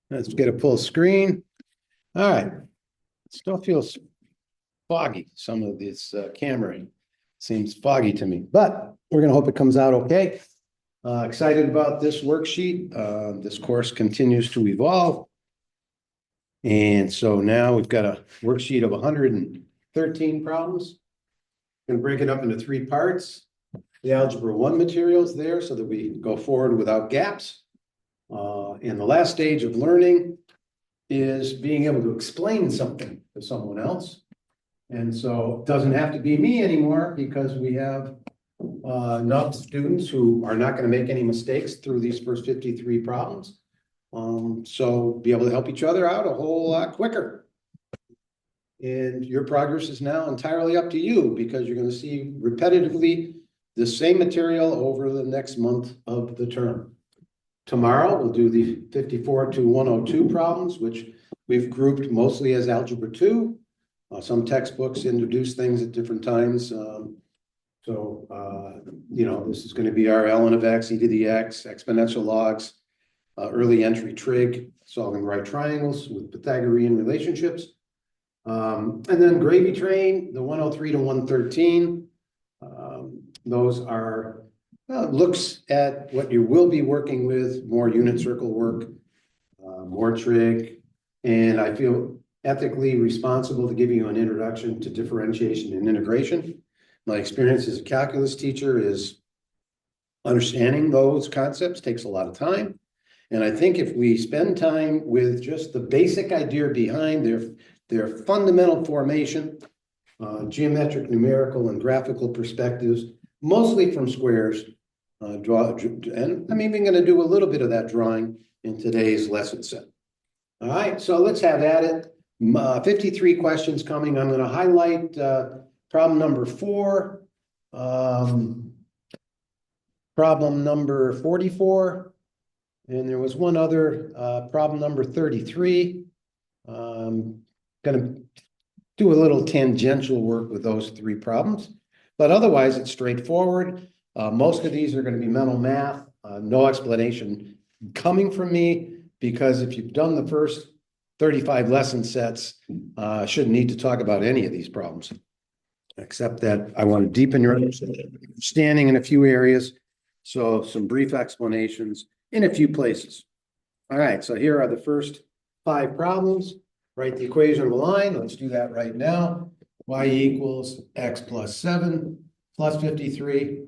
Let's get a full screen. All right. Still feels foggy. Some of this camera seems foggy to me, but we're going to hope it comes out okay. Excited about this worksheet. This course continues to evolve. And so now we've got a worksheet of 113 problems. Going to break it up into three parts. The Algebra 1 materials there so that we go forward without gaps. And the last stage of learning is being able to explain something to someone else. And so it doesn't have to be me anymore because we have enough students who are not going to make any mistakes through these first 53 problems. So be able to help each other out a whole lot quicker. And your progress is now entirely up to you because you're going to see repetitively the same material over the next month of the term. Tomorrow, we'll do the 54 to 102 problems, which we've grouped mostly as Algebra 2. Some textbooks introduce things at different times. This is going to be our ln of x, e to the x, exponential logs, early entry trig, solving right triangles with Pythagorean relationships. And then gravy train, the 103 to 113. Those are looks at what you will be working with, more unit circle work, more trig, and I feel ethically responsible to give you an introduction to differentiation and integration. My experience as a calculus teacher is understanding those concepts takes a lot of time. And I think if we spend time with just the basic idea behind their fundamental formation, geometric, numerical, and graphical perspectives, mostly from squares, and I'm even going to do a little bit of that drawing in today's lesson set. All right, so let's have at it. 53 questions coming. I'm going to highlight problem number 4, problem number 44, and there was one other problem number 33. Going to do a little tangential work with those 3 problems, but otherwise it's straightforward. Most of these are going to be mental math, no explanation coming from me, because if you've done the first 35 lesson sets, shouldn't need to talk about any of these problems, except that I want to deepen your understanding in a few areas. So some brief explanations in a few places. All right, so here are the first 5 problems. Write the equation of a line. Let's do that right now. Y equals x plus 7 plus 53.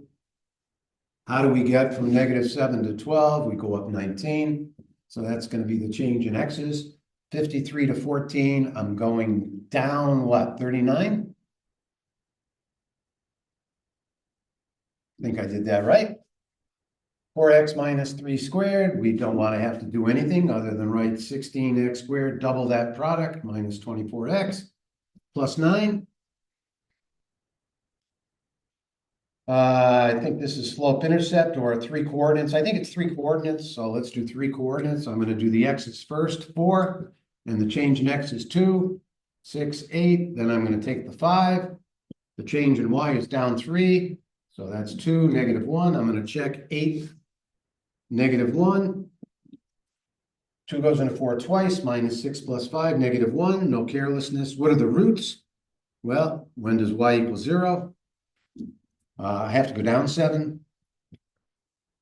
How do we get from -7 to 12? We go up 19. So that's going to be the change in x's. 53 to 14, I'm going down, what, 39? I think I did that right. 4x minus 3 squared. We don't want to have to do anything other than write 16x squared, double that product, minus 24x, plus 9. I think this is slope-intercept or 3 coordinates. I think it's 3 coordinates, so let's do 3 coordinates. I'm going to do the x's first, 4, and the change in x is 2, 6, 8. Then I'm going to take the 5. The change in y is down 3, so that's 2, -1. I'm going to check 8, -1. 2 goes into 4 twice, minus 6 plus 5, -1. No carelessness. What are the roots? Well, when does y equal 0? I have to go down 7.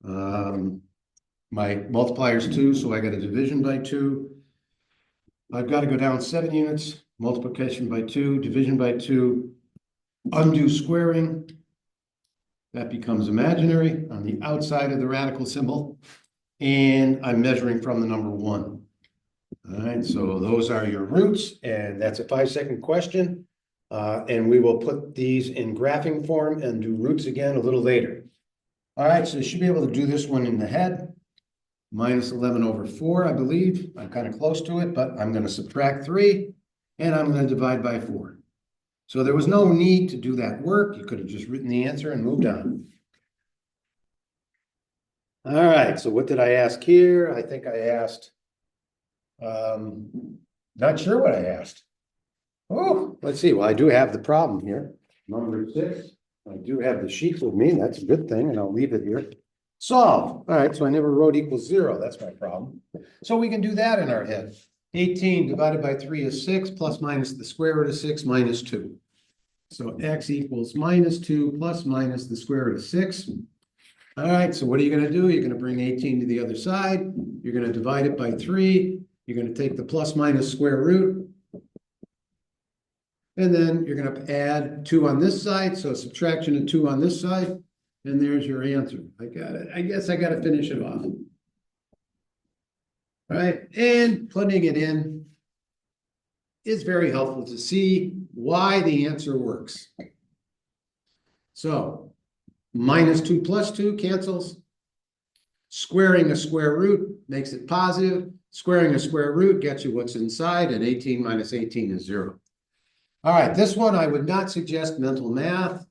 My multiplier is 2, so I got a division by 2. I've got to go down 7 units, multiplication by 2, division by 2, undo squaring. That becomes imaginary on the outside of the radical symbol. And I'm measuring from the number 1. All right, so those are your roots, and that's a 5-second question. And we will put these in graphing form and do roots again a little later. All right, so you should be able to do this one in the head. Minus 11 over 4, I believe. I'm kind of close to it, but I'm going to subtract 3, and I'm going to divide by 4. So there was no need to do that work. You could have just written the answer and moved on. All right, so what did I ask here? I think I asked, not sure what I asked. Oh, let's see. Well, I do have the problem here. Number 6. I do have the sheet with me. That's a good thing, and I'll leave it here. Solve. All right, so I never wrote equals 0. That's my problem. So we can do that in our head. 18 divided by 3 is 6, plus minus the square root of 6 minus 2. So x equals minus 2 plus minus the square root of 6. All right, so what are you going to do? You're going to bring 18 to the other side. You're going to divide it by 3. You're going to take the plus minus square root. And then you're going to add 2 on this side. So subtraction of 2 on this side. And there's your answer. I got it. I guess I got to finish it off. All right, and putting it in is very helpful to see why the answer works. So minus 2 plus 2 cancels. Squaring a square root makes it positive. Squaring a square root gets you what's inside, and 18 minus 18 is 0. All right, this one I would not suggest mental math.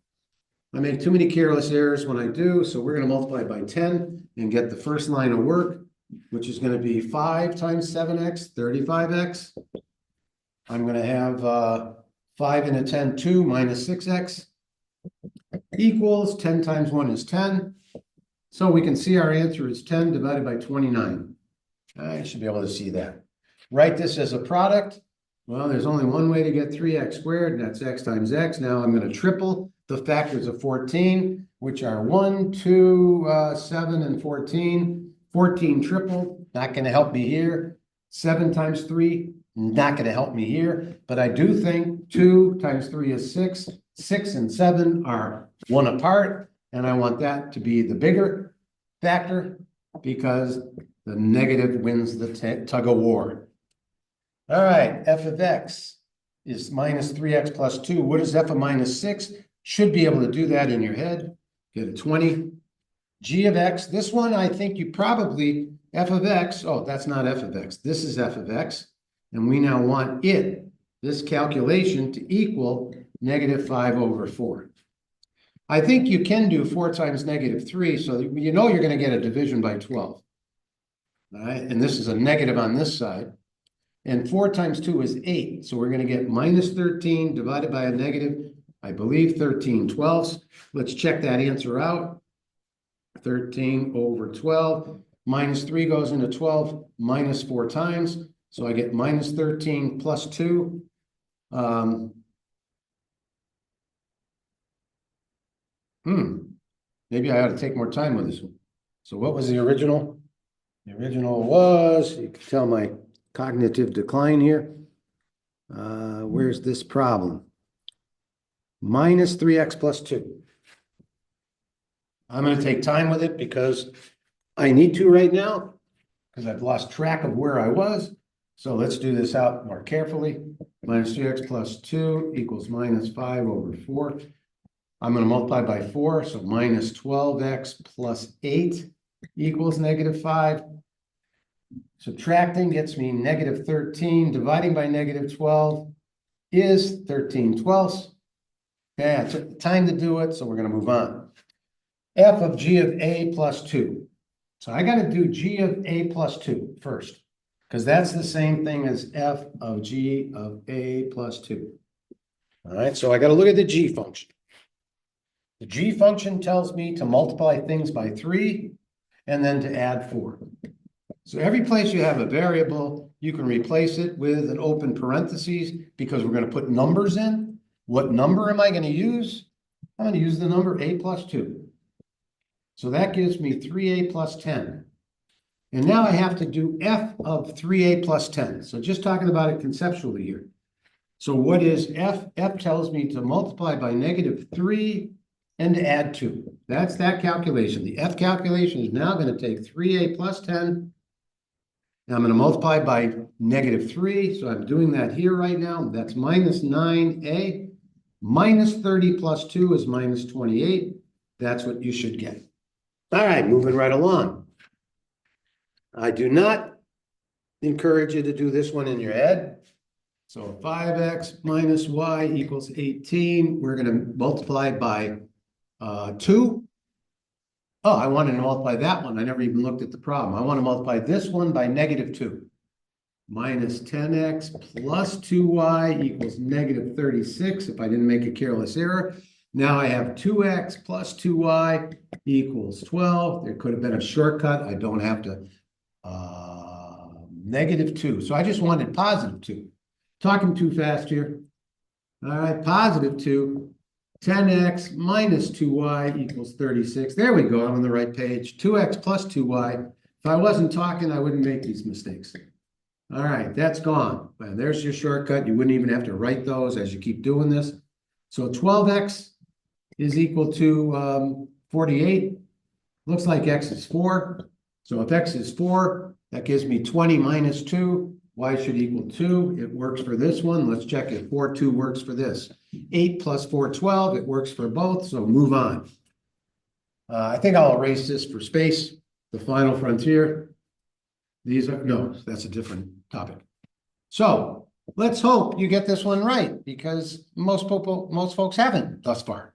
I make too many careless errors when I do, so we're going to multiply by 10 and get the first line of work, which is going to be 5 times 7x, 35x. I'm going to have 5 into 10, 2 minus 6x equals 10 times 1 is 10. So we can see our answer is 10 divided by 29. I should be able to see that. Write this as a product. Well, there's only one way to get 3x squared, and that's x times x. Now I'm going to triple the factors of 14, which are 1, 2, 7, and 14. 14 triple, not going to help me here. 7 times 3, not going to help me here. But I do think 2 times 3 is 6. 6 and 7 are 1 apart, and I want that to be the bigger factor because the negative wins the tug of war. All right, f of x is minus 3x plus 2. What is f of minus 6? Should be able to do that in your head. Get a 20. G of x, this one I think you probably, f of x, oh, that's not f of x. This is f of x. And we now want it, this calculation, to equal negative 5 over 4. I think you can do 4 times negative 3, so you know you're going to get a division by 12. All right, and this is a negative on this side. And 4 times 2 is 8, so we're going to get minus 13 divided by a negative, I believe 13 twelfths. Let's check that answer out. 13 over 12. Minus 3 goes into 12 minus 4 times. So I get minus 13 plus 2. Maybe I ought to take more time with this one. So what was the original? The original was, you can tell my cognitive decline here. Where's this problem? Minus 3x plus 2. I'm going to take time with it because I need to right now because I've lost track of where I was. So let's do this out more carefully. Minus 3x plus 2 equals minus 5 over 4. I'm going to multiply by 4, so minus 12x plus 8 equals negative 5. Subtracting gets me negative 13. Dividing by negative 12 is 13 twelfths. Okay, I took the time to do it, so we're going to move on. F of g of a plus 2. So I got to do g of a plus 2 first, because that's the same thing as f of g of a plus 2. All right, so I got to look at the g function. The g function tells me to multiply things by 3 and then to add 4. So every place you have a variable, you can replace it with an open parentheses because we're going to put numbers in. What number am I going to use? I'm going to use the number a plus 2. So that gives me 3a plus 10. And now I have to do f of 3a plus 10. So just talking about it conceptually here. So what is f? F tells me to multiply by negative 3 and to add 2. That's that calculation. The f calculation is now going to take 3a plus 10. And I'm going to multiply by negative 3. So I'm doing that here right now. That's minus 9a. Minus 30 plus 2 is minus 28. That's what you should get. All right, moving right along. I do not encourage you to do this one in your head. So 5x minus y equals 18. We're going to multiply by 2. Oh, I wanted to multiply that one. I never even looked at the problem. I want to multiply this one by negative 2. Minus 10x plus 2y equals negative 36 if I didn't make a careless error. Now I have 2x plus 2y equals 12. There could have been a shortcut. I don't have to negative 2. So I just wanted positive 2. Talking too fast here. All right, positive 2. 10x minus 2y equals 36. There we go. I'm on the right page. 2x plus 2y. If I wasn't talking, I wouldn't make these mistakes. All right, that's gone. And there's your shortcut. You wouldn't even have to write those as you keep doing this. So 12x is equal to 48. Looks like x is 4. So if x is 4, that gives me 20 minus 2. Y should equal 2. It works for this one. Let's check if 4, 2 works for this. 8 plus 4, 12. It works for both, so move on. I think I'll erase this for space. The final frontier. These are, no, that's a different topic. So let's hope you get this one right, because most folks haven't thus far.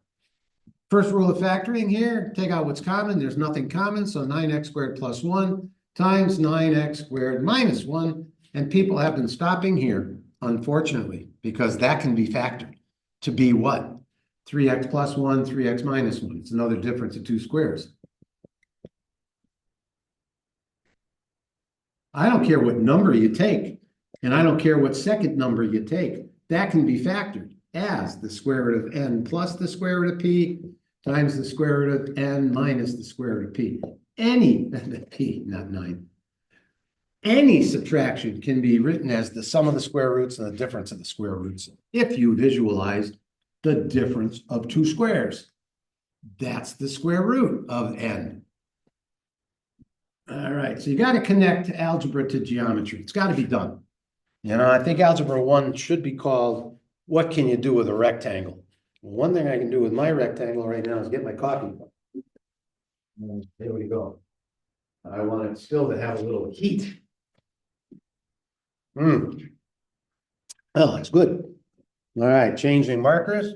First rule of factoring here, take out what's common. There's nothing common, so 9x squared plus 1 times 9x squared minus 1. And people have been stopping here, unfortunately, because that can be factored to be what? 3x plus 1, 3x minus 1. It's another difference of 2 squares. I don't care what number you take, and I don't care what second number you take. That can be factored as the square root of n plus the square root of p times the square root of n minus the square root of p. Any, p, not 9. Any subtraction can be written as the sum of the square roots and the difference of the square roots if you visualize the difference of 2 squares. That's the square root of n. All right, so you got to connect algebra to geometry. It's got to be done. You know, I think algebra 1 should be called, what can you do with a rectangle? Well, one thing I can do with my rectangle right now is get my coffee. There we go. I want it still to have a little heat. Oh, that's good. All right, changing markers.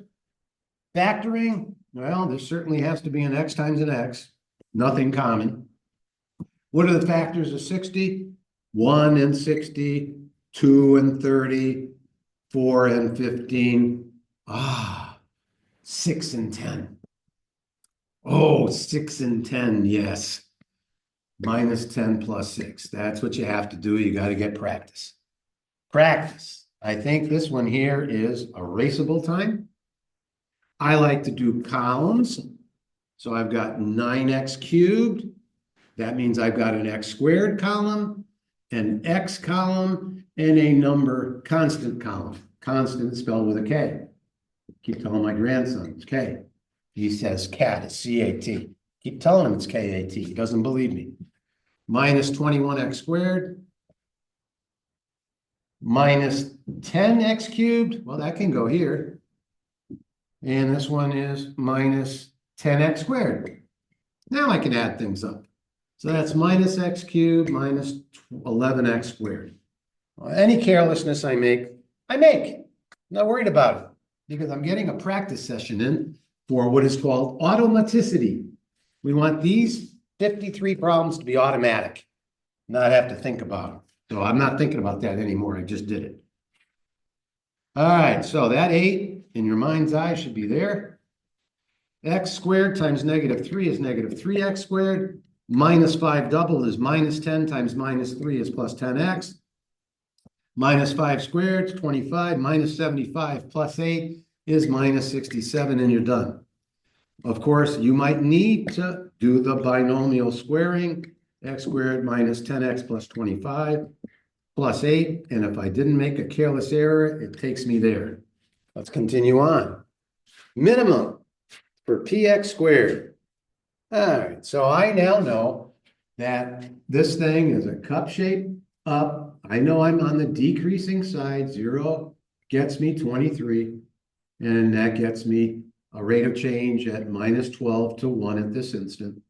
Factoring, well, there certainly has to be an x times an x. Nothing common. What are the factors of 60? 1 and 60, 2 and 30, 4 and 15. 6 and 10. Oh, 6 and 10, yes. Minus 10 plus 6. That's what you have to do. You got to get practice. Practice. I think this one here is erasable time. I like to do columns. So I've got 9x cubed. That means I've got an x squared column, an x column, and a number constant column. Constant spelled with a K. Keep telling my grandson it's K. He says cat is C-A-T. Keep telling him it's K-A-T. He doesn't believe me. Minus 21x squared. Minus 10x cubed. Well, that can go here. And this one is minus 10x squared. Now I can add things up. So that's minus x cubed minus 11x squared. Well, any carelessness I make. I'm not worried about it because I'm getting a practice session in for what is called automaticity. We want these 53 problems to be automatic, not have to think about them. So I'm not thinking about that anymore. I just did it. All right, so that 8 in your mind's eye should be there. X squared times negative 3 is negative 3x squared. Minus 5 doubled is minus 10 times minus 3 is plus 10x. Minus 5 squared is 25. Minus 75 plus 8 is minus 67, and you're done. Of course, you might need to do the binomial squaring. X squared minus 10x plus 25 plus 8. And if I didn't make a careless error, it takes me there. Let's continue on. Minimum for px squared. All right, so I now know that this thing is a cup shape up. I know I'm on the decreasing side. 0 gets me 23. And that gets me a rate of change at minus 12 to 1 at this instant.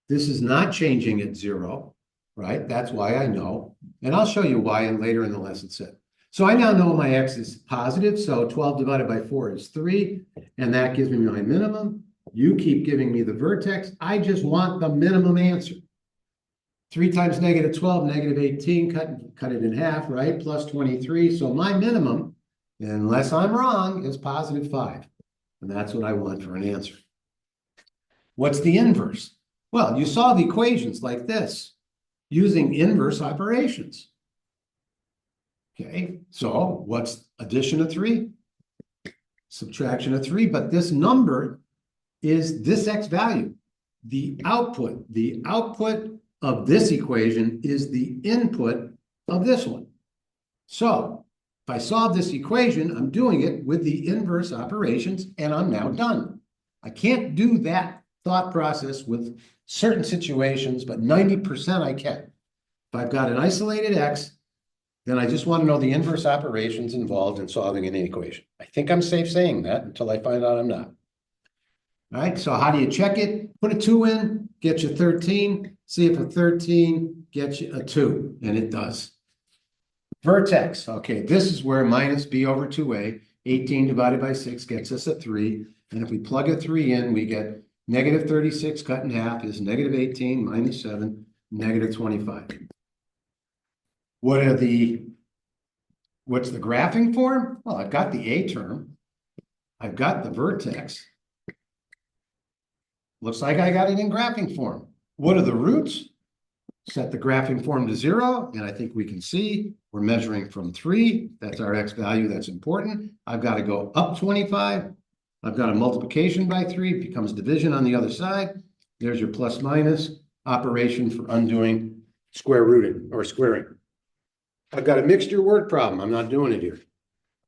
This is not changing at 0, right? That's why I know. And I'll show you why later in the lesson set. So I now know my x is positive. So 12 divided by 4 is 3. And that gives me my minimum. You keep giving me the vertex. I just want the minimum answer. 3 times negative 12, negative 18, cut it in half, right? Plus 23. So my minimum, unless I'm wrong, is positive 5. And that's what I want for an answer. What's the inverse? Well, you solve equations like this using inverse operations. Okay, so what's addition of 3? Subtraction of 3, but this number is this x value. The output of this equation is the input of this one. So if I solve this equation, I'm doing it with the inverse operations, and I'm now done. I can't do that thought process with certain situations, but 90% I can. If I've got an isolated x, then I just want to know the inverse operations involved in solving an equation. I think I'm safe saying that until I find out I'm not. All right, so how do you check it? Put a 2 in, get you 13. See if a 13 gets you a 2, and it does. Vertex, okay, this is where minus b over 2a, 18 divided by 6 gets us a 3. And if we plug a 3 in, we get negative 36 cut in half is negative 18 minus 7, negative 25. What's the graphing form? Well, I've got the a term. I've got the vertex. Looks like I got it in graphing form. What are the roots? Set the graphing form to 0, and I think we can see we're measuring from 3. That's our x value. That's important. I've got to go up 25. I've got a multiplication by 3. It becomes division on the other side. There's your plus minus operation for undoing square rooting or squaring. I've got a mixture word problem. I'm not doing it here.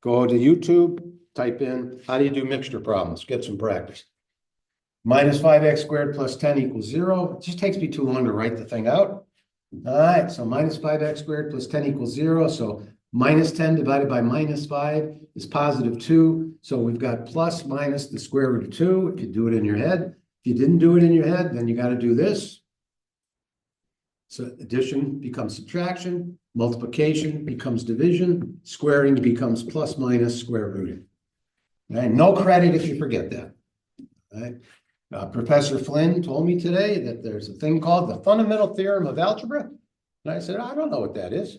Go to YouTube, type in, how do you do mixture problems? Get some practice. Minus 5x squared plus 10 equals 0. It just takes me too long to write the thing out. All right, so minus 5x squared plus 10 equals 0. So minus 10 divided by minus 5 is positive 2. So we've got plus minus the square root of 2 if you do it in your head. If you didn't do it in your head, then you got to do this. So addition becomes subtraction. Multiplication becomes division. Squaring becomes plus minus square rooting. And no credit if you forget that. All right. Professor Flynn told me today that there's a thing called the fundamental theorem of algebra. And I said, I don't know what that is.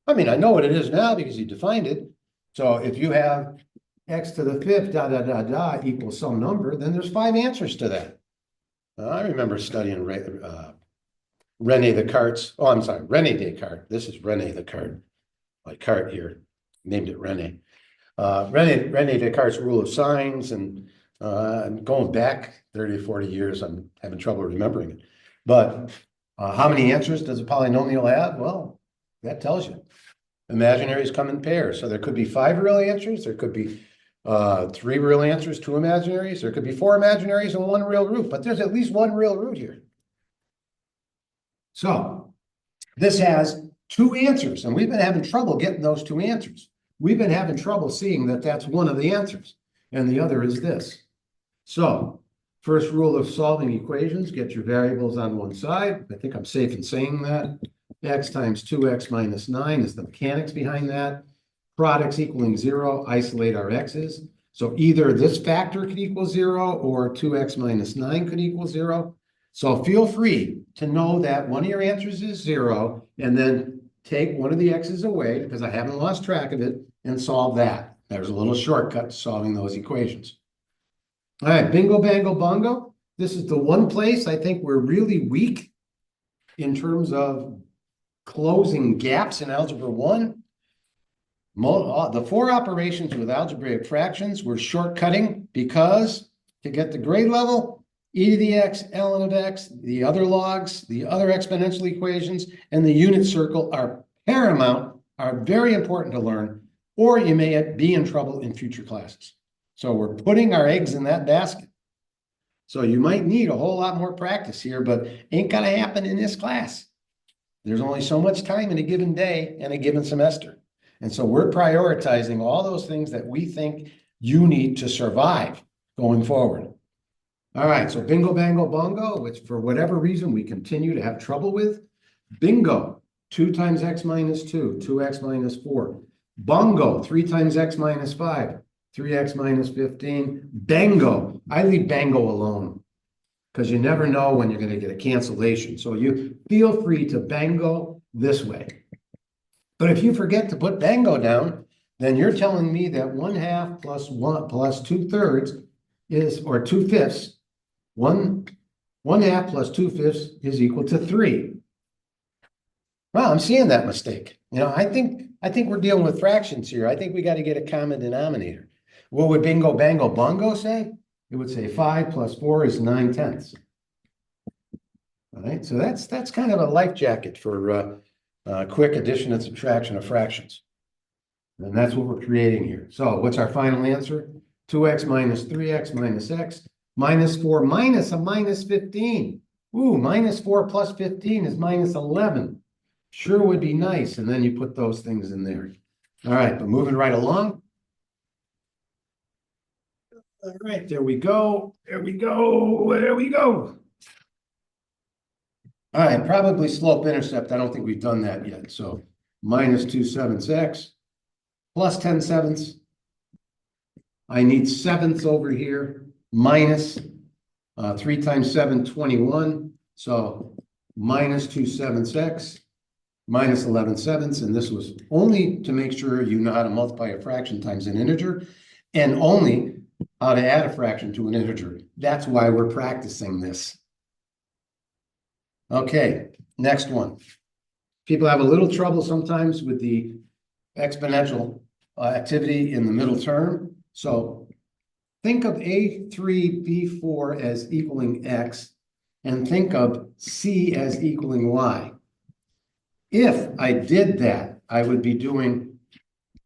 I mean, I know what it is now because he defined it. So if you have x to the 5th, equals some number, then there's 5 answers to that. I remember studying René Descartes. Oh, I'm sorry, René Descartes. This is René Descartes. My cart here, named it René. René Descartes' rule of signs, and going back 30 or 40 years, I'm having trouble remembering it. But how many answers does a polynomial have? Well, that tells you. Imaginaries come in pairs. So there could be 5 real answers. There could be 3 real answers, 2 imaginaries. There could be 4 imaginaries and 1 real root. But there's at least 1 real root here. So this has 2 answers. And we've been having trouble getting those 2 answers. We've been having trouble seeing that that's one of the answers. And the other is this. So first rule of solving equations, get your variables on one side. I think I'm safe in saying that. X times 2x minus 9 is the mechanics behind that. Products equaling 0, isolate our x's. So either this factor could equal 0 or 2x minus 9 could equal 0. So feel free to know that one of your answers is 0 and then take one of the x's away because I haven't lost track of it and solve that. There's a little shortcut to solving those equations. All right, bingo, bango, bongo. This is the one place I think we're really weak in terms of closing gaps in Algebra 1. The 4 operations with algebraic fractions were shortcutting because to get the grade level, e to the x, ln of x, the other logs, the other exponential equations, and the unit circle are paramount, are very important to learn, or you may be in trouble in future classes. So we're putting our eggs in that basket. So you might need a whole lot more practice here, but ain't gonna happen in this class. There's only so much time in a given day and a given semester. And so we're prioritizing all those things that we think you need to survive going forward. All right, so bingo, bango, bongo, which for whatever reason we continue to have trouble with. Bingo, 2 times x minus 2, 2x minus 4. Bongo, 3 times x minus 5, 3x minus 15. Bango, I leave bango alone because you never know when you're going to get a cancellation. So you feel free to bango this way. But if you forget to put bango down, then you're telling me that 1/2 plus 1 plus 2/3 is, or 2/5, one half plus 2/5 is equal to 3. Well, I'm seeing that mistake. I think we're dealing with fractions here. I think we got to get a common denominator. What would bingo, bango, bongo say? It would say 5 plus 4 is 9/10. All right, so that's kind of a life jacket for quick addition and subtraction of fractions. And that's what we're creating here. So what's our final answer? 2x minus 3x minus x minus 4 minus a minus 15. Ooh, minus 4 plus 15 is minus 11. Sure would be nice. And then you put those things in there. All right, but moving right along. All right, there we go. There we go. There we go. All right, probably slope intercept. I don't think we've done that yet. So minus 2/7 x plus 10/7. I need sevenths over here, minus 3 times 7, 21. So minus 2/7 x minus 11/7. And this was only to make sure you know how to multiply a fraction times an integer, and only how to add a fraction to an integer. That's why we're practicing this. Okay, next one. People have a little trouble sometimes with the exponential activity in the middle term. So think of A3, B4 as equaling x, and think of C as equaling y. If I did that, I would be doing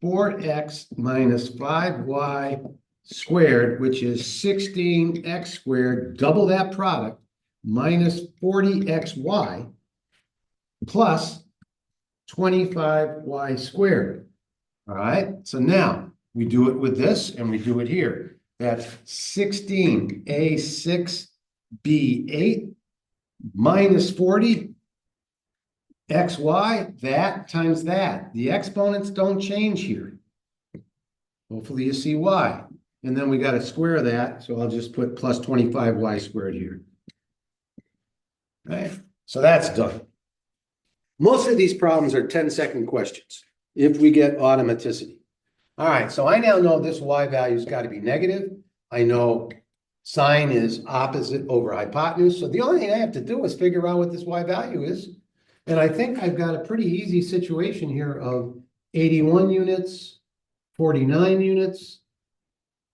4x minus 5y squared, which is 16x squared, double that product, minus 40xy plus 25y squared. All right, so now we do it with this and we do it here. That's 16a6b8 minus 40 xy, that times that. The exponents don't change here. Hopefully you see why. And then we got to square that, so I'll just put plus 25y squared here. Right, so that's done. Most of these problems are 10-second questions if we get automaticity. All right, so I now know this y value's got to be negative. I know sine is opposite over hypotenuse. So the only thing I have to do is figure out what this y value is. And I think I've got a pretty easy situation here of 81 units, 49 units.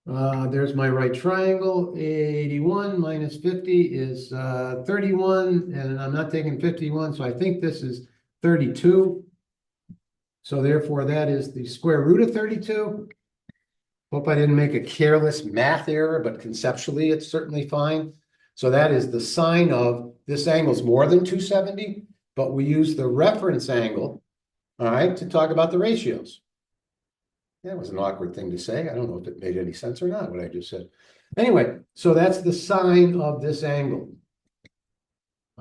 There's my right triangle. 81 minus 50 is 31, and I'm not taking 51, so I think this is 32. So therefore, that is the square root of 32. Hope I didn't make a careless math error, but conceptually, it's certainly fine. So that is the sine of this angle is more than 270, but we use the reference angle, all right, to talk about the ratios. That was an awkward thing to say. I don't know if it made any sense or not, what I just said. Anyway, so that's the sine of this angle.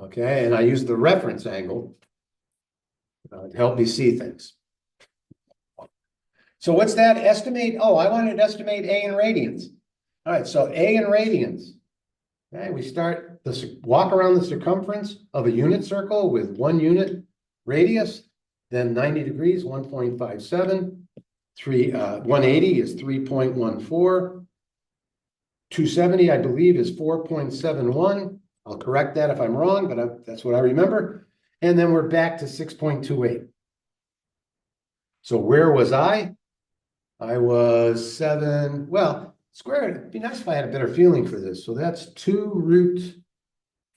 Okay, and I use the reference angle to help me see things. So what's that? Estimate? Oh, I wanted to estimate A in radians. All right, so A in radians. Okay, we start the walk around the circumference of a unit circle with 1 unit radius, then 90 degrees, 1.57. 180 is 3.14. 270, I believe, is 4.71. I'll correct that if I'm wrong, but that's what I remember. And then we're back to 6.28. So where was I? I was 7, well, squared. It'd be nice if I had a better feeling for this. So that's 2 root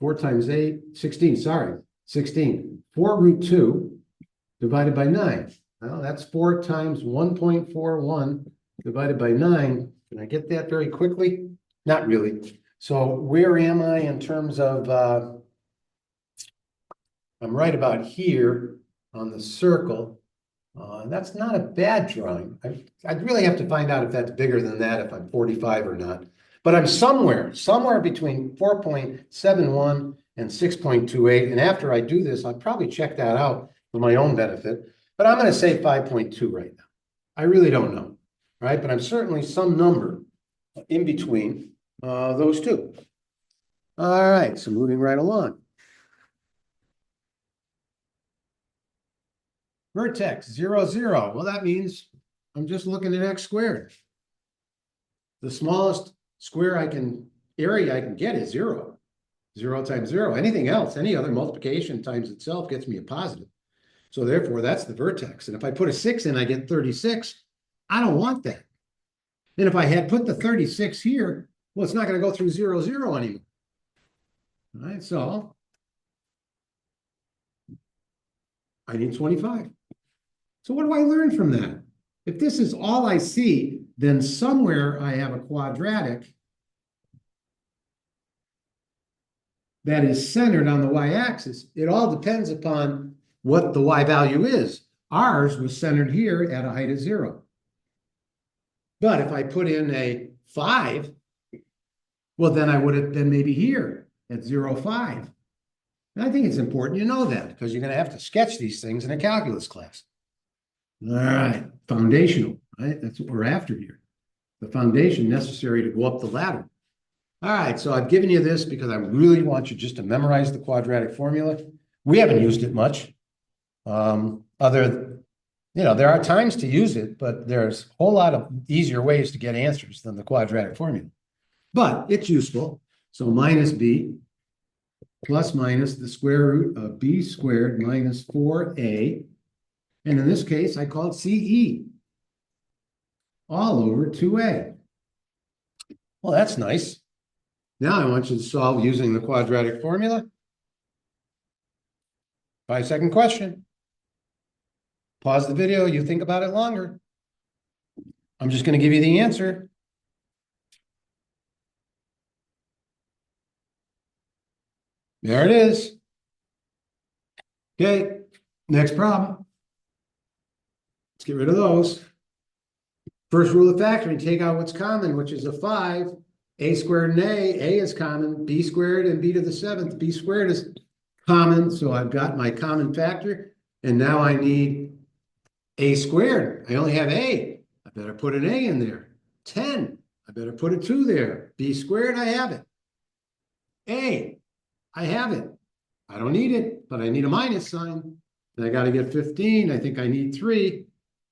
4 times 8, 16, sorry, 16. 4 root 2 divided by 9. Well, that's 4 times 1.41 divided by 9. Can I get that very quickly? Not really. So where am I in terms of, I'm right about here on the circle. That's not a bad drawing. I'd really have to find out if that's bigger than that, if I'm 45 or not. But I'm somewhere between 4.71 and 6.28. And after I do this, I'll probably check that out for my own benefit. But I'm going to say 5.2 right now. I really don't know, right? But I'm certainly some number in between those two. All right, so moving right along. Vertex 0, 0. Well, that means I'm just looking at x squared. The smallest square area I can get is 0. 0 times 0. Anything else, any other multiplication times itself gets me a positive. So therefore, that's the vertex. And if I put a 6 in, I get 36. I don't want that. And if I had put the 36 here, well, it's not going to go through 0, 0 anymore. All right, so I need 25. So what do I learn from that? If this is all I see, then somewhere I have a quadratic that is centered on the y-axis. It all depends upon what the y value is. Ours was centered here at a height of 0. But if I put in a 5, well, then I would have been maybe here at 0, 5. And I think it's important you know that because you're going to have to sketch these things in a calculus class. All right, foundational, right? That's what we're after here. The foundation necessary to go up the ladder. All right, so I've given you this because I really want you just to memorize the quadratic formula. We haven't used it much. There are times to use it, but there's a whole lot of easier ways to get answers than the quadratic formula. But it's useful. So minus b plus minus the square root of b squared minus 4a. And in this case, I call it CE. All over 2a. Well, that's nice. Now I want you to solve using the quadratic formula. 5-second question. Pause the video, you think about it longer. I'm just going to give you the answer. There it is. Okay, next problem. Let's get rid of those. First rule of factoring, take out what's common, which is a 5. A squared and A is common. B squared and B to the 7th. B squared is common, so I've got my common factor. And now I need A squared. I only have A. I better put an A in there. 10. I better put a 2 there. B squared, I have it. A, I have it. I don't need it, but I need a minus sign. And I got to get 15. I think I need 3.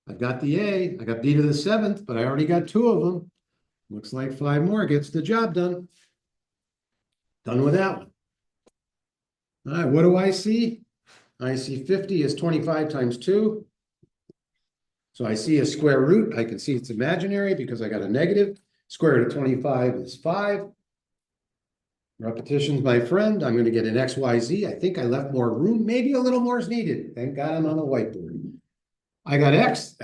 I've got the A. I got B to the 7th, but I already got 2 of them. Looks like 5 more gets the job done. Done with that one. All right, what do I see? I see 50 is 25 times 2. So I see a square root. I can see it's imaginary because I got a negative. Square root of 25 is 5. Repetition's my friend. I'm going to get an x, y, z. I think I left more room. Maybe a little more is needed. Thank God I'm on a whiteboard. I got x.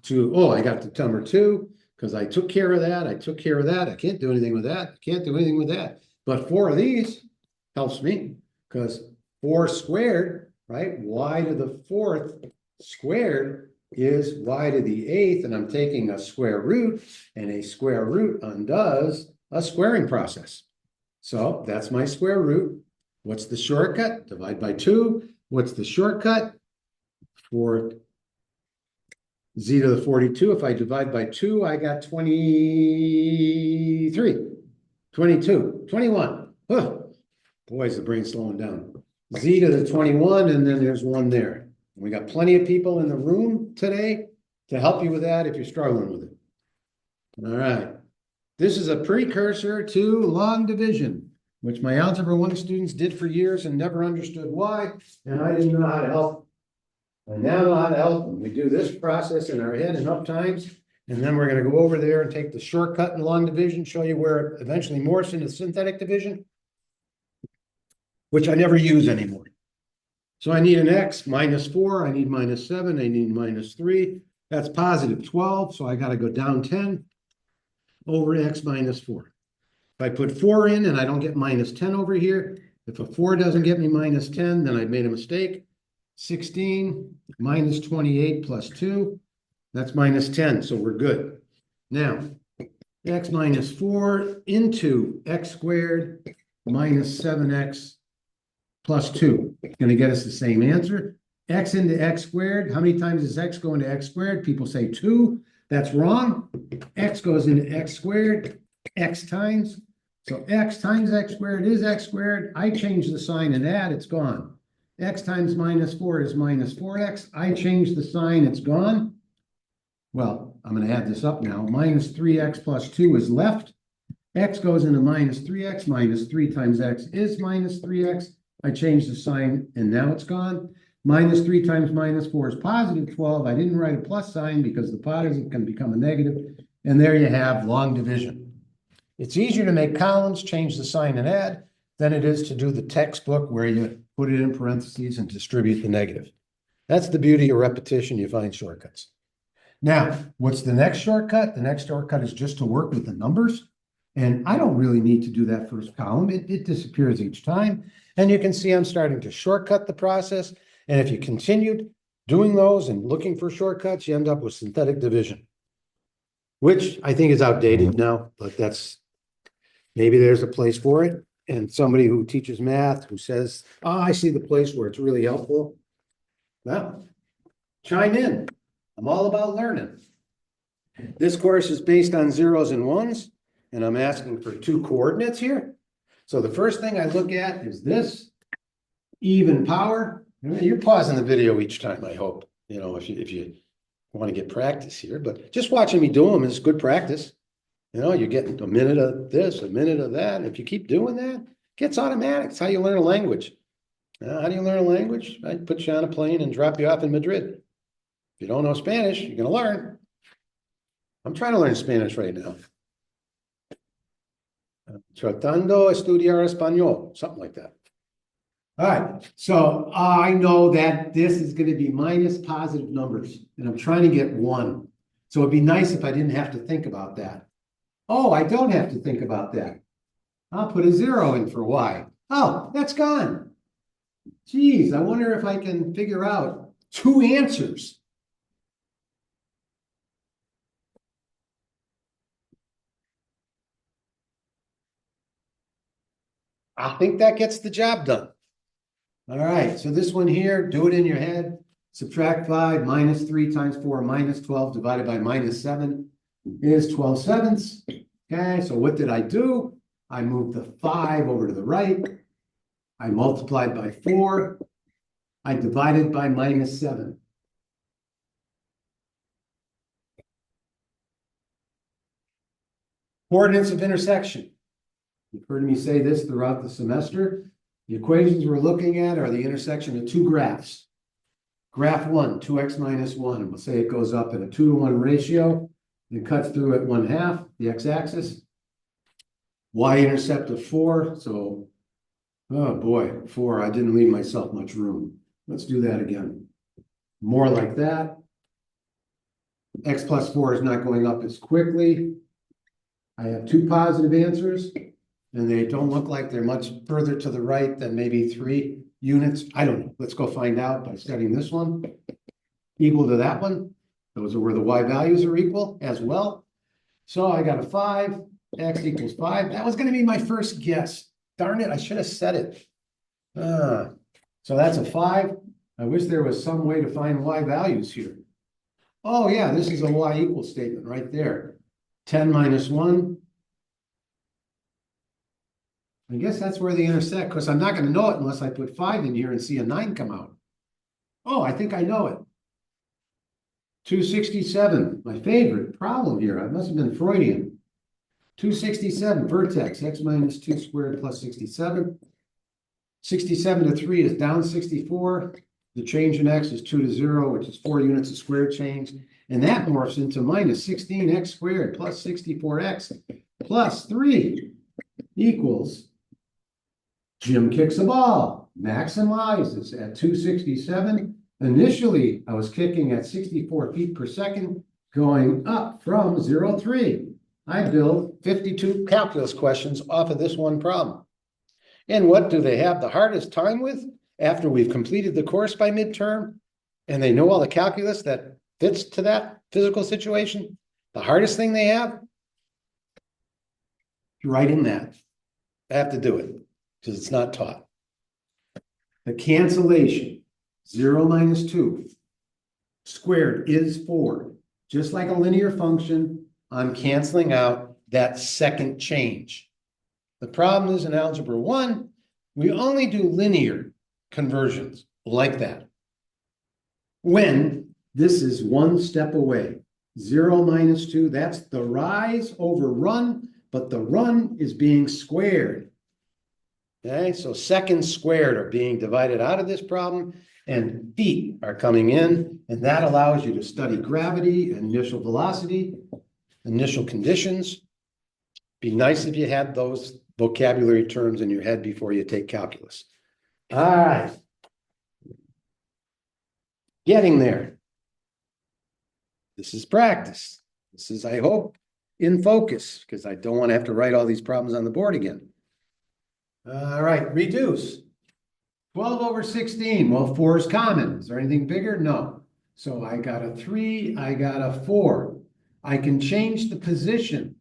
2. Oh, I got the number 2 because I took care of that. I took care of that. I can't do anything with that. I can't do anything with that. But 4 of these helps me because 4 squared, right? Y to the 4th squared is y to the 8th, and I'm taking a square root, and a square root undoes a squaring process. So that's my square root. What's the shortcut? Divide by 2. What's the shortcut? For z to the 42, if I divide by 2, I got 23, 22, 21. Oh, boy, is the brain slowing down. Z to the 21, and then there's 1 there. We got plenty of people in the room today to help you with that if you're struggling with it. All right. This is a precursor to long division, which my Algebra 1 students did for years and never understood why, and I didn't know how to help them. I now know how to help them. We do this process in our head enough times, and then we're going to go over there and take the shortcut in long division, show you where it eventually morphs into synthetic division, which I never use anymore. So I need an x minus 4, I need minus 7, I need minus 3. That's positive 12, so I got to go down 10 over x minus 4. If I put 4 in and I don't get minus 10 over here, if a 4 doesn't get me minus 10, then I've made a mistake. 16 minus 28 plus 2, that's minus 10, so we're good. Now, x minus 4 into x squared minus 7x plus 2. It's going to get us the same answer. X into x squared. How many times does x go into x squared? People say 2. That's wrong. X goes into x squared, x times. So x times x squared is x squared. I change the sign and add, it's gone. X times minus 4 is minus 4x. I change the sign, it's gone. Well, I'm going to add this up now. Minus 3x plus 2 is left. X goes into minus 3x, minus 3 times x is minus 3x. I changed the sign and now it's gone. Minus 3 times minus 4 is positive 12. I didn't write a plus sign because the positive can become a negative. And there you have long division. It's easier to make columns, change the sign and add, than it is to do the textbook where you put it in parentheses and distribute the negative. That's the beauty of repetition. You find shortcuts. Now, what's the next shortcut? The next shortcut is just to work with the numbers. And I don't really need to do that first column. It disappears each time. And you can see I'm starting to shortcut the process. And if you continued doing those and looking for shortcuts, you end up with synthetic division, which I think is outdated now, but that's maybe there's a place for it. And somebody who teaches math who says, oh, I see the place where it's really helpful. Well, chime in. I'm all about learning. This course is based on zeros and ones, and I'm asking for 2 coordinates here. So the first thing I look at is this even power. You're pausing the video each time, I hope, if you want to get practice here, but just watching me do them is good practice. You're getting a minute of this, a minute of that. If you keep doing that, it gets automatic. It's how you learn a language. How do you learn a language? I put you on a plane and drop you off in Madrid. If you don't know Spanish, you're going to learn. I'm trying to learn Spanish right now. Tratando estudiar español, something like that. All right, so I know that this is going to be minus positive numbers, and I'm trying to get 1. So it'd be nice if I didn't have to think about that. Oh, I don't have to think about that. I'll put a 0 in for y. Oh, that's gone. Geez, I wonder if I can figure out 2 answers. I think that gets the job done. All right, so this one here, do it in your head. Subtract 5, minus 3 times 4, minus 12 divided by minus 7 is 12 sevenths. Okay, so what did I do? I moved the 5 over to the right. I multiplied by 4. I divided by minus 7. Coordinates of intersection. You've heard me say this throughout the semester. The equations we're looking at are the intersection of 2 graphs. Graph 1, 2x minus 1, and we'll say it goes up in a 2-to-1 ratio. It cuts through at 1/2, the x-axis. Y-intercept of 4, so, oh boy, 4, I didn't leave myself much room. Let's do that again. More like that. X plus 4 is not going up as quickly. I have 2 positive answers. And they don't look like they're much further to the right than maybe 3 units. I don't know. Let's go find out by studying this one. Equal to that one. Those are where the y values are equal as well. So I got a 5. X equals 5. That was going to be my first guess. Darn it, I should have said it. So that's a 5. I wish there was some way to find y values here. Oh yeah, this is a y equal statement right there. 10 minus 1. I guess that's where they intersect, because I'm not going to know it unless I put 5 in here and see a 9 come out. Oh, I think I know it. 267, my favorite problem here. I must have been Freudian. 267, vertex, x minus 2 squared plus 67. 67 to 3 is down 64. The change in x is 2 to 0, which is 4 units of square change. And that morphs into minus 16x squared plus 64x plus 3 equals Jim kicks a ball, maximizes at 267. Initially, I was kicking at 64 feet per second, going up from 0.3. I build 52 calculus questions off of this one problem. And what do they have the hardest time with after we've completed the course by midterm? And they know all the calculus that fits to that physical situation? The hardest thing they have? Writing math. I have to do it because it's not taught. The cancellation, 0 minus 2 squared is 4. Just like a linear function, I'm canceling out that second change. The problem is in Algebra 1, we only do linear conversions like that. When this is one step away, 0 minus 2, that's the rise over run but the run is being squared. Okay, so seconds squared are being divided out of this problem, and feet are coming in, and that allows you to study gravity, initial velocity, initial conditions. Be nice if you had those vocabulary terms in your head before you take calculus. All right. Getting there. This is practice. This is, I hope, in focus, because I don't want to have to write all these problems on the board again. All right, reduce. 12 over 16. Well, 4 is common. Is there anything bigger? No. So I got a 3, I got a 4. I can change the position.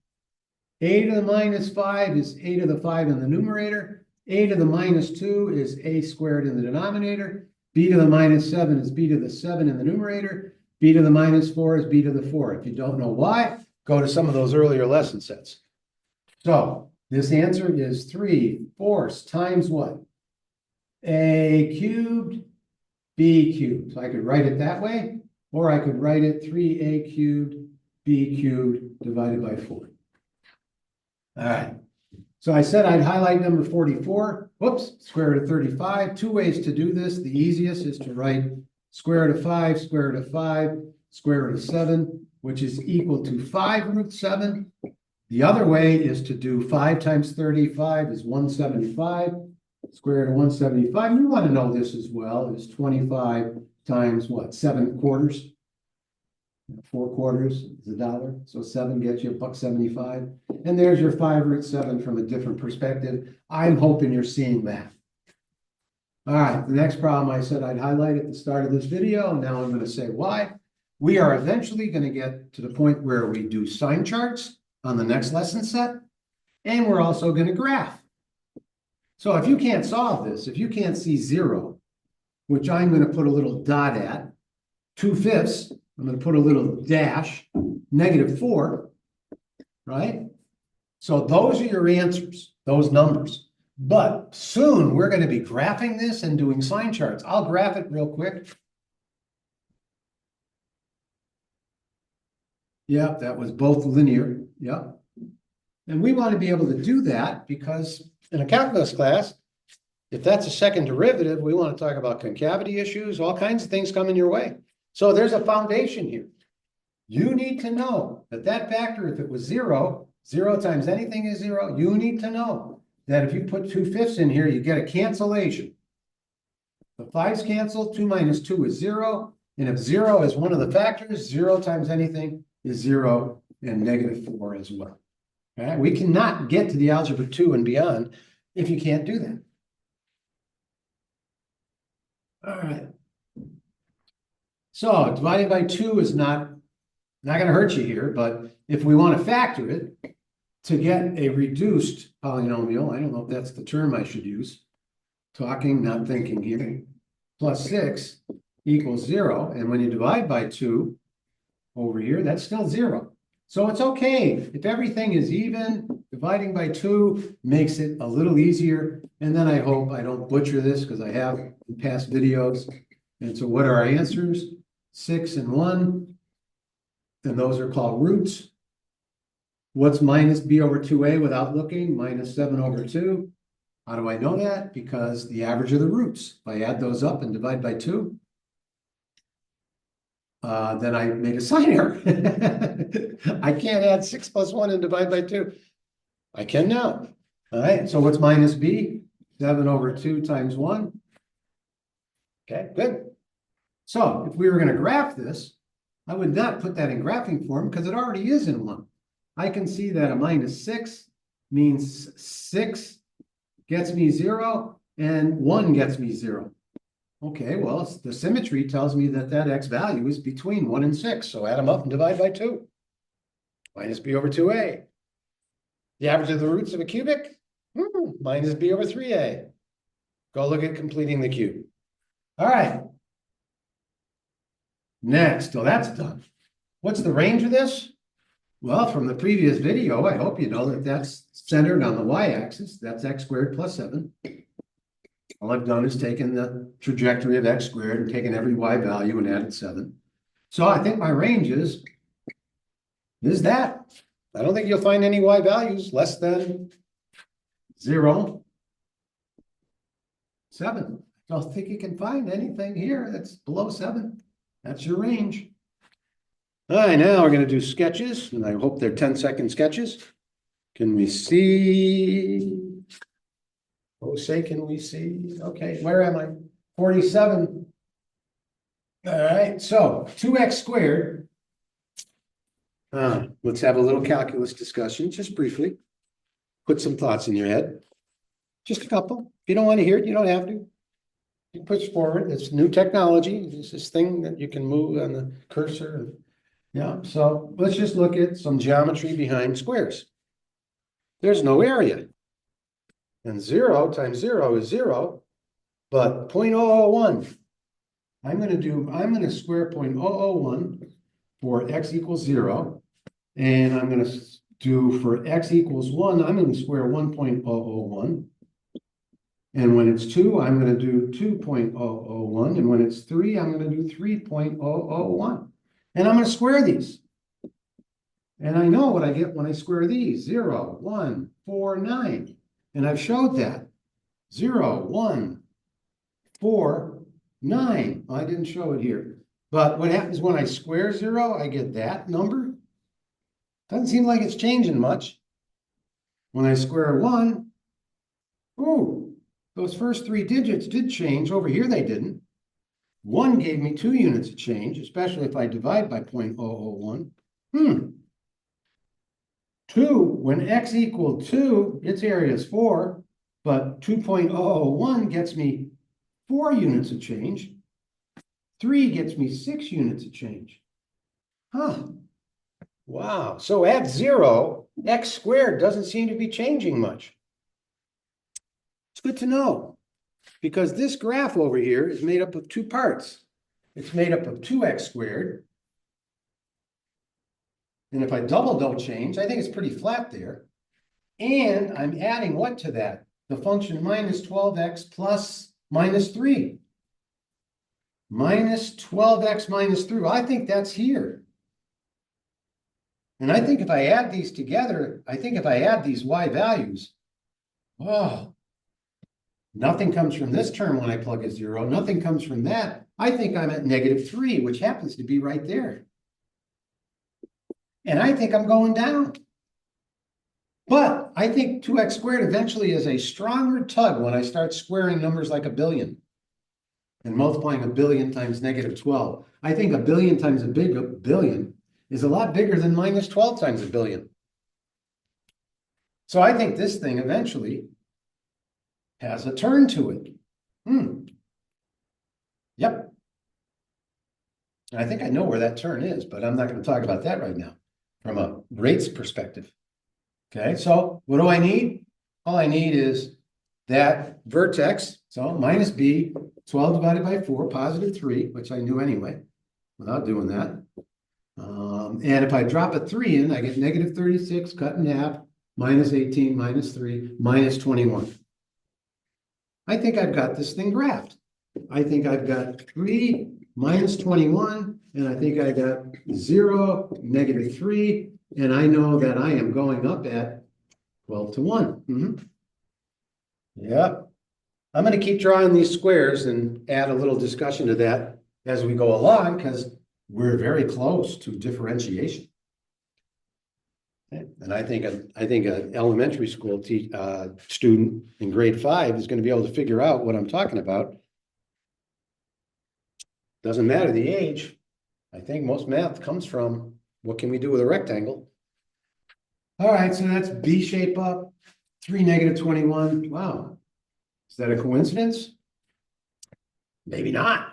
A to the minus 5 is a to the 5 in the numerator. A to the minus 2 is a squared in the denominator. B to the minus 7 is b to the 7 in the numerator. B to the minus 4 is b to the 4. If you don't know why, go to some of those earlier lesson sets. So this answer is 3/4 times what? A cubed, b cubed. So I could write it that way, or I could write it 3a cubed, b cubed divided by 4. All right. So I said I'd highlight number 44. Whoops, square root of 35. 2 ways to do this. The easiest is to write square root of 5, square root of 5, square root of 7, which is equal to 5√7. The other way is to do 5 times 35 is 175. Square root of 175. You want to know this as well, is 25 times what? 7/4. 4/4 is $1. So 7 gets you $1.75. And there's your 5√7 from a different perspective. I'm hoping you're seeing that. All right, the next problem I said I'd highlight at the start of this video. Now I'm going to say why. We are eventually going to get to the point where we do sign charts on the next lesson set. And we're also going to graph. So if you can't solve this, if you can't see 0, which I'm going to put a little dot at, 2/5, I'm going to put a little dash, -4, right? So those are your answers, those numbers. But soon we're going to be graphing this and doing sign charts. I'll graph it real quick. Yep, that was both linear. Yep. And we want to be able to do that because in a calculus class, if that's a second derivative, we want to talk about concavity issues, all kinds of things coming your way. So there's a foundation here. You need to know that that factor, if it was 0, 0 times anything is 0, you need to know that if you put 2/5 in here, you get a cancellation. The 5's cancel, 2 minus 2 is 0. And if 0 is one of the factors, 0 times anything is 0 and -4 as well. All right? We cannot get to the algebra 2 and beyond if you can't do that. All right. So dividing by 2 is not going to hurt you here, but if we want to factor it to get a reduced polynomial, I don't know if that's the term I should use, talking, not thinking here, plus 6 equals 0. And when you divide by 2 over here, that's still 0. So it's okay. If everything is even, dividing by 2 makes it a little easier. And then I hope I don't butcher this because I have in past videos. And so what are our answers? 6 and 1. And those are called roots. What's minus b over 2a without looking? Minus 7 over 2. How do I know that? Because the average of the roots. If I add those up and divide by 2, then I made a sign error. I can't add 6 plus 1 and divide by 2. I can now. All right, so what's minus b? 7 over 2 times 1. Okay, good. So if we were going to graph this, I would not put that in graphing form because it already is in 1. I can see that a minus 6 means 6 gets me 0 and 1 gets me 0. Okay, well, the symmetry tells me that that x value is between 1 and 6. So add them up and divide by 2. Minus b over 2a. The average of the roots of a cubic? Minus b over 3a. Go look at completing the cube. All right. Next, so that's done. What's the range of this? Well, from the previous video, I hope you know that that's centered on the y-axis. That's x squared plus 7. All I've done is taken the trajectory of x squared and taken every y value and added 7. So I think my range is that. I don't think you'll find any y values less than 0, 7. I don't think you can find anything here that's below 7. That's your range. All right, now we're going to do sketches, and I hope they're 10-second sketches. Can we see? Oh, say, can we see? Okay, where am I? 47. All right, so 2x squared. Let's have a little calculus discussion, just briefly. Put some thoughts in your head. Just a couple. If you don't want to hear it, you don't have to. You push forward. It's new technology. It's this thing that you can move on the cursor. Yeah, so let's just look at some geometry behind squares. There's no area. And 0 times 0 is 0, but 0.001. I'm going to square 0.001 for x equals 0. And I'm going to do for x equals 1, I'm going to square 1.001. And when it's 2, I'm going to do 2.001. And when it's 3, I'm going to do 3.001. And I'm going to square these. And I know what I get when I square these. 0, 1, 4, 9. And I've showed that. 0, 1, 4, 9. I didn't show it here. But what happens when I square 0, I get that number. Doesn't seem like it's changing much. When I square 1, ooh, those first 3 digits did change. Over here they didn't. 1 gave me 2 units of change, especially if I divide by 0.001. 2, when x equaled 2, its area is 4, but 2.001 gets me 4 units of change. 3 gets me 6 units of change. Wow. So at 0, x squared doesn't seem to be changing much. It's good to know, because this graph over here is made up of 2 parts. It's made up of 2x squared. And if I don't change, I think it's pretty flat there. And I'm adding what to that? The function minus 12x plus minus 3. Minus 12x minus 3. I think that's here. And I think if I add these together, I think if I add these y values, oh, nothing comes from this term when I plug a 0. Nothing comes from that. I think I'm at -3, which happens to be right there. And I think I'm going down. But I think 2x squared eventually is a stronger tug when I start squaring numbers like a billion and multiplying a billion times -12. I think a billion times a billion is a lot bigger than minus 12 times a billion. So I think this thing eventually has a turn to it. Yep. And I think I know where that turn is, but I'm not going to talk about that right now from a rates perspective. Okay, so what do I need? All I need is that vertex, so minus b, 12 divided by 4, positive 3, which I knew anyway, without doing that. And if I drop a 3 in, I get -36 cut in half, minus 18, minus 3, minus 21. I think I've got this thing graphed. I think I've got 3 minus 21, and I think I got 0, -3, and I know that I am going up at 12 to 1. Yep. I'm going to keep drawing these squares and add a little discussion to that as we go along, because we're very close to differentiation. And I think an elementary school student in grade 5 is going to be able to figure out what I'm talking about. Doesn't matter the age. I think most math comes from what can we do with a rectangle. All right, so that's B shape up, 3 -21. Wow. Is that a coincidence? Maybe not.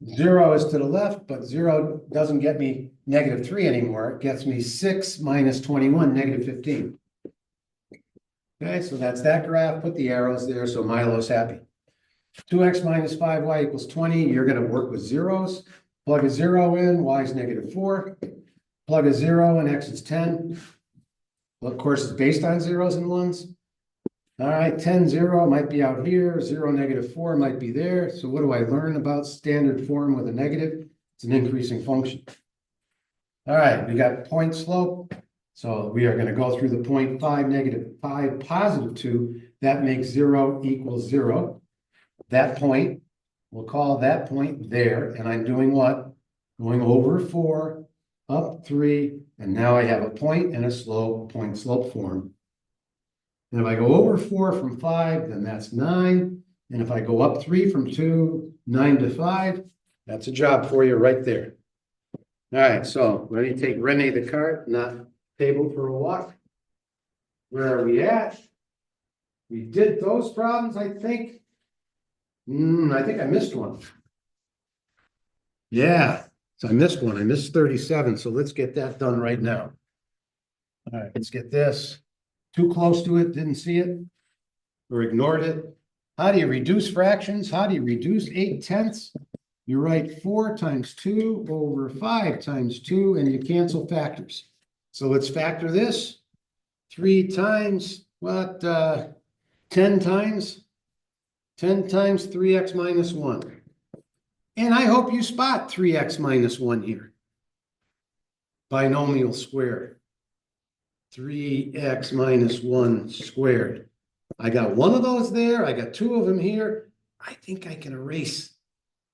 0 is to the left, but 0 doesn't get me -3 anymore. It gets me 6 minus 21, -15. Okay, so that's that graph. Put the arrows there so Milo's happy. 2x minus 5y equals 20. You're going to work with zeros. Plug a 0 in, y is -4. Plug a 0 in, x is 10. Well, of course, it's based on zeros and ones. All right, 10, 0 might be out here. 0, -4 might be there. So what do I learn about standard form with a negative? It's an increasing function. All right, we got point slope. So we are going to go through the 0.5, -5, +2. That makes 0 equals 0. That point, we'll call that point there. And I'm doing what? Going over 4, up 3, and now I have a point and a slope, point-slope form. And if I go over 4 from 5, then that's 9. And if I go up 3 from 2, 9 to 5, that's a job for you right there. All right, so ready to take Rene Descartes, not table for a walk. Where are we at? We did those problems, I think. I think I missed one. Yeah, so I missed one. I missed 37. So let's get that done right now. All right, let's get this. Too close to it, didn't see it, or ignored it. How do you reduce fractions? How do you reduce 8/10? You write 4 times 2 over 5 times 2, and you cancel factors. So let's factor this. 3 times what? 10 times? 10 times 3x minus 1. And I hope you spot 3x minus 1 here. Binomial squared. 3x minus 1 squared. I got one of those there. I got 2 of them here. I think I can erase,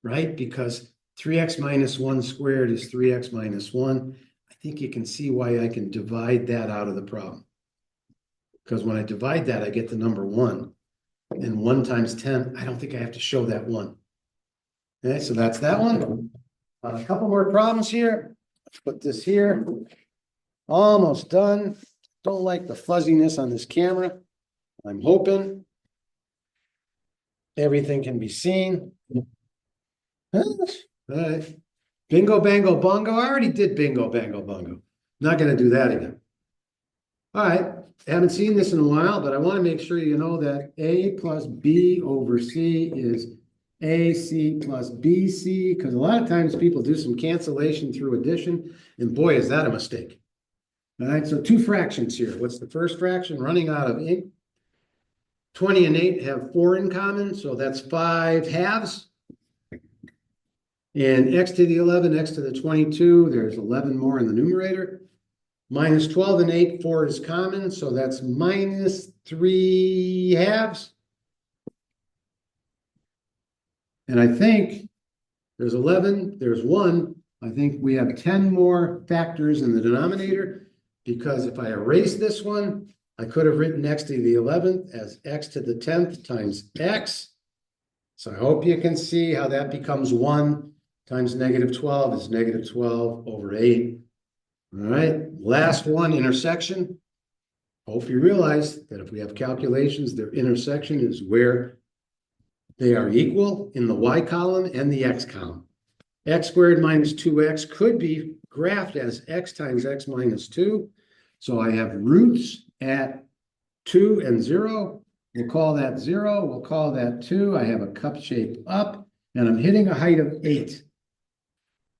right? Because 3x minus 1 squared is 3x minus 1. I think you can see why I can divide that out of the problem. Because when I divide that, I get the number 1. And 1 times 10, I don't think I have to show that 1. Okay, so that's that one. A couple more problems here. Let's put this here. Almost done. Don't like the fuzziness on this camera. I'm hoping everything can be seen. All right. Bingo, bango, bongo. I already did bingo, bango, bongo. Not going to do that again. All right. I haven't seen this in a while, but I want to make sure you know that A plus B over C is AC plus BC, because a lot of times people do some cancellation through addition, and boy, is that a mistake. All right, so 2 fractions here. What's the first fraction? Running out of ink. 20 and 8 have 4 in common, so that's 5 halves. And x to the 11, x to the 22, there's 11 more in the numerator. Minus 12 and 8, 4 is common, so that's minus 3 halves. And I think there's 11, there's 1. I think we have 10 more factors in the denominator, because if I erase this one, I could have written x to the 11th as x to the 10th times x. So I hope you can see how that becomes 1 times -12 is -12 over 8. All right, last one, intersection. Hope you realize that if we have calculations, their intersection is where they are equal in the y column and the x column. X squared minus 2x could be graphed as x times x minus 2. So I have roots at 2 and 0. We'll call that 0. We'll call that 2. I have a cup shape up, and I'm hitting a height of 8.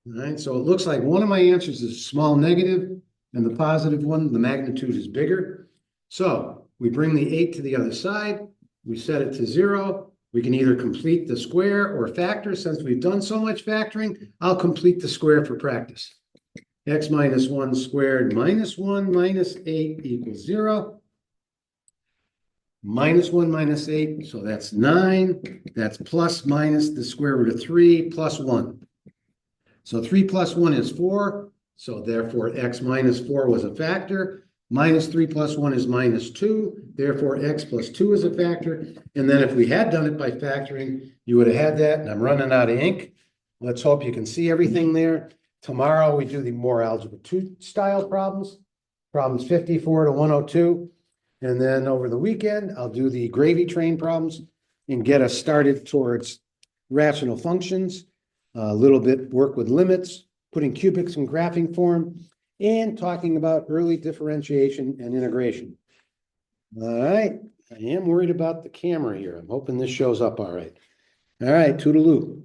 All right, so it looks like one of my answers is small negative, and the positive one, the magnitude is bigger. So we bring the 8 to the other side. We set it to 0. We can either complete the square or factor. Since we've done so much factoring, I'll complete the square for practice. X minus 1 squared minus 1 minus 8 equals 0. Minus 1 minus 8, so that's 9. That's plus minus the square root of 3 plus 1. So 3 plus 1 is 4. So therefore, x minus 4 was a factor. Minus 3 plus 1 is minus 2. Therefore, x plus 2 is a factor. And then if we had done it by factoring, you would have had that. And I'm running out of ink. Let's hope you can see everything there. Tomorrow, we do the more algebra 2 style problems. Problems 54 to 102. And then over the weekend, I'll do the gravy train problems and get us started towards rational functions. A little bit work with limits, putting cubics in graphing form, and talking about early differentiation and integration. All right, I am worried about the camera here. I'm hoping this shows up all right. All right, toodaloo.